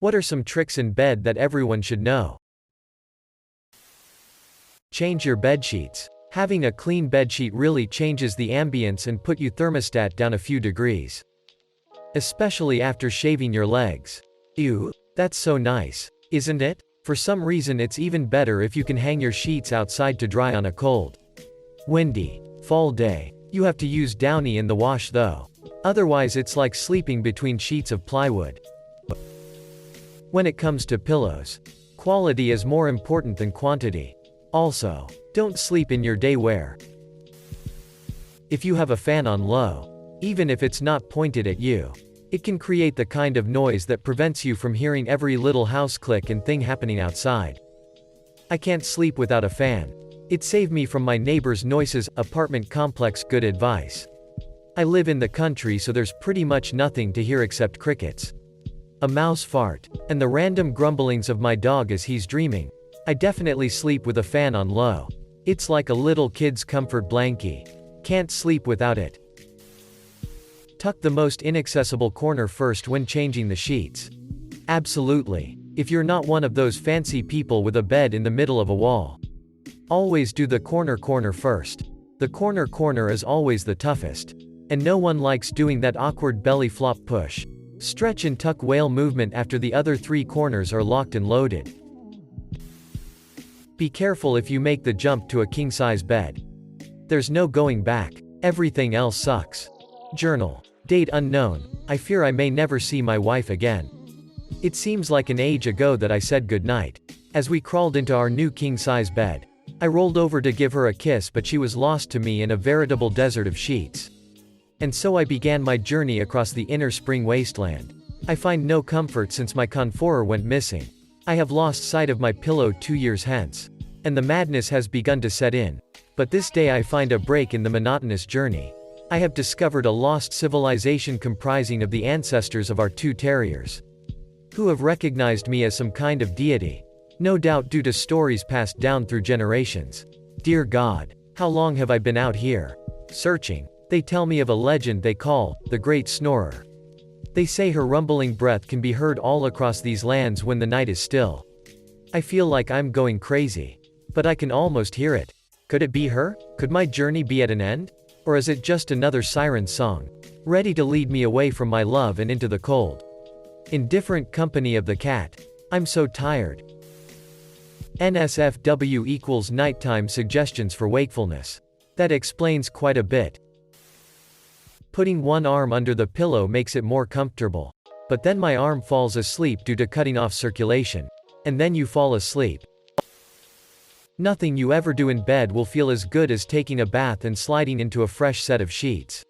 What are some tricks in bed that everyone should know? Change your bedsheets. Having a clean bedsheet really changes the ambience and put your thermostat down a few degrees. Especially after shaving your legs. Ew, that's so nice, isn't it? For some reason it's even better if you can hang your sheets outside to dry on a cold, windy, fall day. You have to use Downy in the wash though. Otherwise it's like sleeping between sheets of plywood. When it comes to pillows, quality is more important than quantity. Also, don't sleep in your day wear. If you have a fan on low, even if it's not pointed at you, it can create the kind of noise that prevents you from hearing every little house click and thing happening outside. I can't sleep without a fan. It saved me from my neighbor's noises. Apartment complex. Good advice. I live in the country, so there's pretty much nothing to hear except crickets, a mouse fart, and the random grumblings of my dog as he's dreaming. I definitely sleep with a fan on low. It's like a little kid's comfort blankie. Can't sleep without it. Tuck the most inaccessible corner first when changing the sheets. Absolutely. If you're not one of those fancy people with a bed in the middle of a wall, always do the corner first. The corner is always the toughest. And no one likes doing that awkward belly flop push, stretch and tuck whale movement after the other three corners are locked and loaded. Be careful if you make the jump to a king-size bed. There's no going back. Everything else sucks. Journal. Date unknown. I fear I may never see my wife again. It seems like an age ago that I said goodnight. As we crawled into our new king-size bed, I rolled over to give her a kiss, but she was lost to me in a veritable desert of sheets. And so I began my journey across the inner spring wasteland. I find no comfort since my Conforer went missing. I have lost sight of my pillow 2 years hence. And the madness has begun to set in. But this day I find a break in the monotonous journey. I have discovered a lost civilization comprising of the ancestors of our 2 terriers, who have recognized me as some kind of deity. No doubt due to stories passed down through generations. Dear God, how long have I been out here, searching? They tell me of a legend they call the Great Snorer. They say her rumbling breath can be heard all across these lands when the night is still. I feel like I'm going crazy. But I can almost hear it. Could it be her? Could my journey be at an end? Or is it just another siren song, ready to lead me away from my love and into the cold, indifferent company of the cat? I'm so tired. NSFW equals nighttime suggestions for wakefulness. That explains quite a bit. Putting one arm under the pillow makes it more comfortable. But then my arm falls asleep due to cutting off circulation. And then you fall asleep. Nothing you ever do in bed will feel as good as taking a bath and sliding into a fresh set of sheets.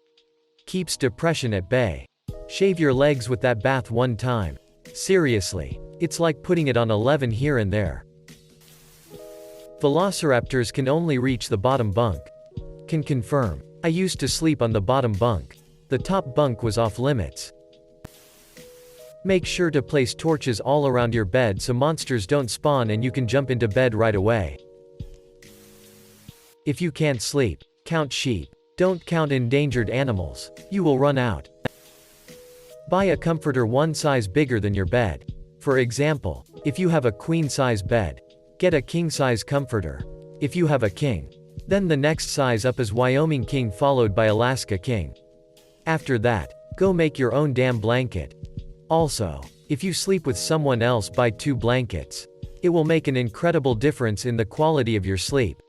Keeps depression at bay. Shave your legs with that bath one time. Seriously, it's like putting it on 11 here and there. Velociraptors can only reach the bottom bunk. Can confirm. I used to sleep on the bottom bunk. The top bunk was off limits. Make sure to place torches all around your bed so monsters don't spawn and you can jump into bed right away. If you can't sleep, count sheep. Don't count endangered animals. You will run out. Buy a comforter one size bigger than your bed. For example, if you have a queen-size bed, get a king-size comforter. If you have a king, then the next size up is Wyoming king followed by Alaska king. After that, go make your own damn blanket. Also, if you sleep with someone else, buy 2 blankets. It will make an incredible difference in the quality of your sleep.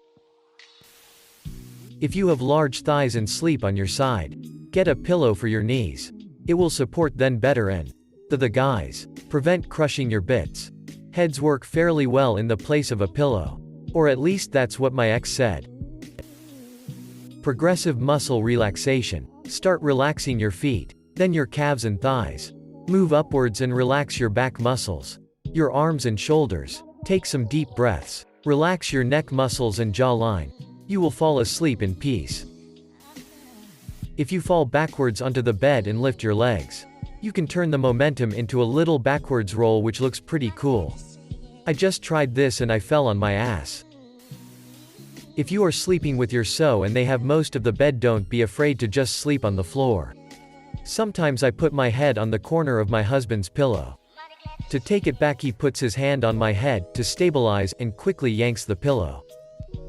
If you have large thighs and sleep on your side, get a pillow for your knees. It will support then better and the guys. Prevent crushing your bits. Heads work fairly well in the place of a pillow. Or at least that's what my ex said. Progressive muscle relaxation. Start relaxing your feet, then your calves and thighs. Move upwards and relax your back muscles, your arms and shoulders. Take some deep breaths. Relax your neck muscles and jawline. You will fall asleep in peace. If you fall backwards onto the bed and lift your legs, you can turn the momentum into a little backwards roll, which looks pretty cool. I just tried this and I fell on my ass. If you are sleeping with your so and they have most of the bed, don't be afraid to just sleep on the floor. Sometimes I put my head on the corner of my husband's pillow. To take it back, he puts his hand on my head to stabilize and quickly yanks the pillow.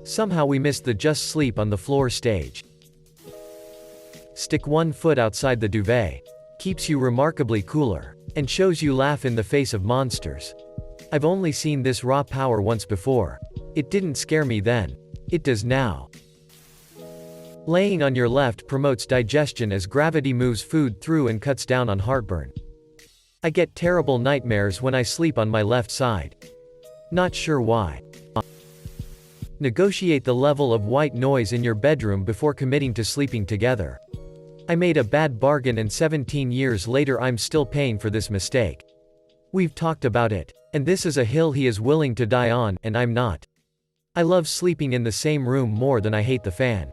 Somehow we missed the just sleep on the floor stage. Stick one foot outside the duvet. Keeps you remarkably cooler. And shows you laugh in the face of monsters. I've only seen this raw power once before. It didn't scare me then. It does now. Laying on your left promotes digestion as gravity moves food through and cuts down on heartburn. I get terrible nightmares when I sleep on my left side. Not sure why. Negotiate the level of white noise in your bedroom before committing to sleeping together. I made a bad bargain and 17 years later I'm still paying for this mistake. We've talked about it. And this is a hill he is willing to die on, and I'm not. I love sleeping in the same room more than I hate the fan.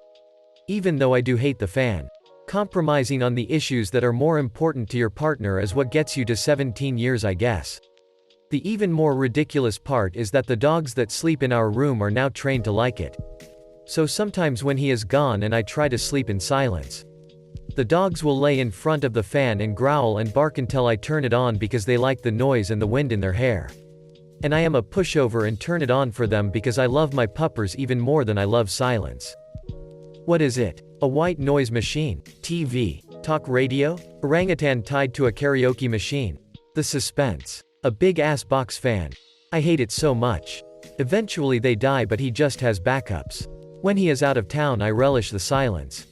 Even though I do hate the fan. Compromising on the issues that are more important to your partner is what gets you to 17 years, I guess. The even more ridiculous part is that the dogs that sleep in our room are now trained to like it. So sometimes when he is gone and I try to sleep in silence, the dogs will lay in front of the fan and growl and bark until I turn it on because they like the noise and the wind in their hair. And I am a pushover and turn it on for them because I love my puppers even more than I love silence. What is it? A white noise machine? TV? Talk radio? Orangutan tied to a karaoke machine? The suspense. A big-ass box fan. I hate it so much. Eventually they die, but he just has backups. When he is out of town I relish the silence.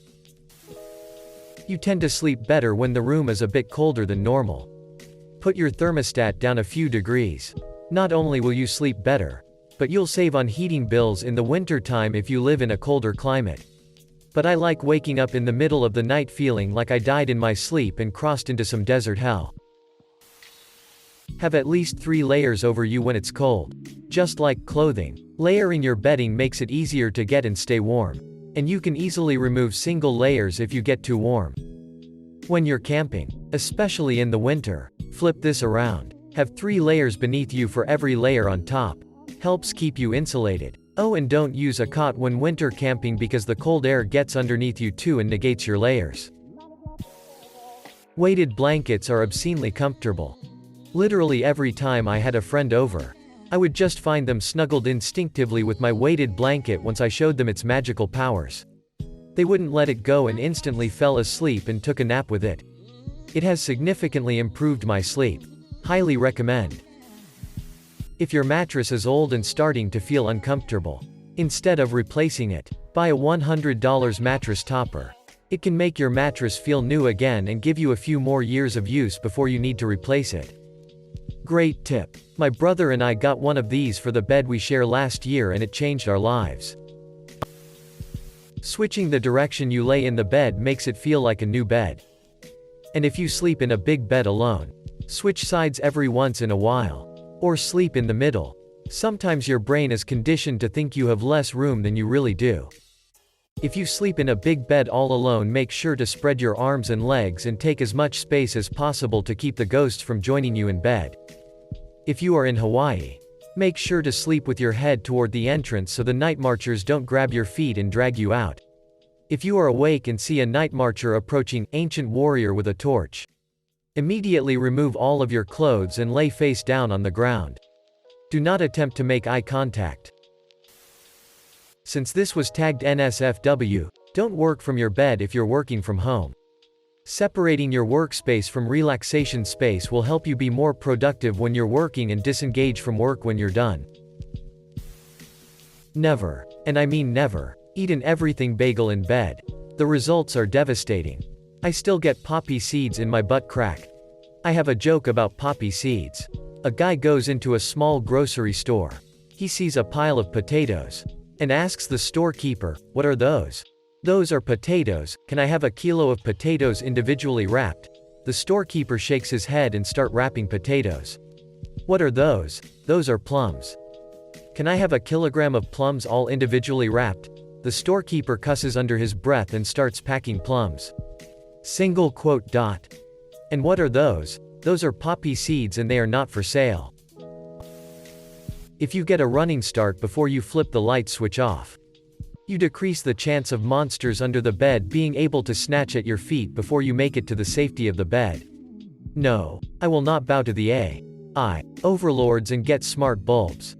You tend to sleep better when the room is a bit colder than normal. Put your thermostat down a few degrees. Not only will you sleep better, but you'll save on heating bills in the winter time if you live in a colder climate. But I like waking up in the middle of the night feeling like I died in my sleep and crossed into some desert hell. Have at least 3 layers over you when it's cold. Just like clothing, layering your bedding makes it easier to get and stay warm. And you can easily remove single layers if you get too warm. When you're camping, especially in the winter, flip this around. Have 3 layers beneath you for every layer on top. Helps keep you insulated. Oh, and don't use a cot when winter camping because the cold air gets underneath you too and negates your layers. Weighted blankets are obscenely comfortable. Literally every time I had a friend over, I would just find them snuggled instinctively with my weighted blanket once I showed them its magical powers. They wouldn't let it go and instantly fell asleep and took a nap with it. It has significantly improved my sleep. Highly recommend. If your mattress is old and starting to feel uncomfortable, instead of replacing it, buy a $100 mattress topper. It can make your mattress feel new again and give you a few more years of use before you need to replace it. Great tip. My brother and I got one of these for the bed we share last year and it changed our lives. Switching the direction you lay in the bed makes it feel like a new bed. And if you sleep in a big bed alone, switch sides every once in a while. Or sleep in the middle. Sometimes your brain is conditioned to think you have less room than you really do. If you sleep in a big bed all alone, make sure to spread your arms and legs and take as much space as possible to keep the ghosts from joining you in bed. If you are in Hawaii, make sure to sleep with your head toward the entrance so the night marchers don't grab your feet and drag you out. If you are awake and see a night marcher approaching, ancient warrior with a torch, immediately remove all of your clothes and lay face down on the ground. Do not attempt to make eye contact. Since this was tagged NSFW, don't work from your bed if you're working from home. Separating your workspace from relaxation space will help you be more productive when you're working and disengage from work when you're done. Never, and I mean never, eat an everything bagel in bed. The results are devastating. I still get poppy seeds in my butt crack. I have a joke about poppy seeds. A guy goes into a small grocery store. He sees a pile of potatoes and asks the storekeeper, "What are those?" "Those are potatoes. Can I have a kilo of potatoes individually wrapped?" The storekeeper shakes his head and start wrapping potatoes. "What are those?" "Those are plums." "Can I have a kilogram of plums all individually wrapped?" The storekeeper cusses under his breath and starts packing plums. Single quote dot. "And what are those?" "Those are poppy seeds and they are not for sale." If you get a running start before you flip the light switch off, you decrease the chance of monsters under the bed being able to snatch at your feet before you make it to the safety of the bed. No, I will not bow to the Overlords and get smart bulbs.